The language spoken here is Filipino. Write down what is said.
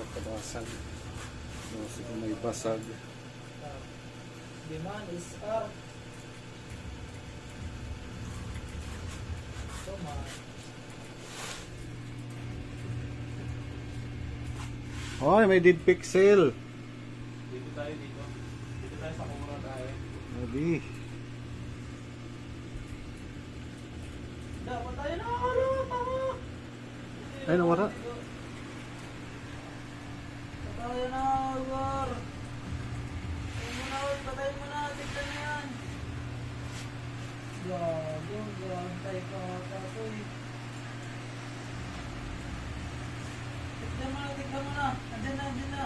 nakabasag. So, kung may basag. Demand is up. So much. Ay, may dead pixel. Dito tayo dito. Dito tayo sa kumura tayo. Lagi. Dapat tayo na. Ano? Tama. Ay, nawara. Patay na, War. Patay mo na, patay mo na. Tignan na yan. Gago, gantay ka kapoy. Tignan mo na, tignan mo na. Andyan na, andyan na.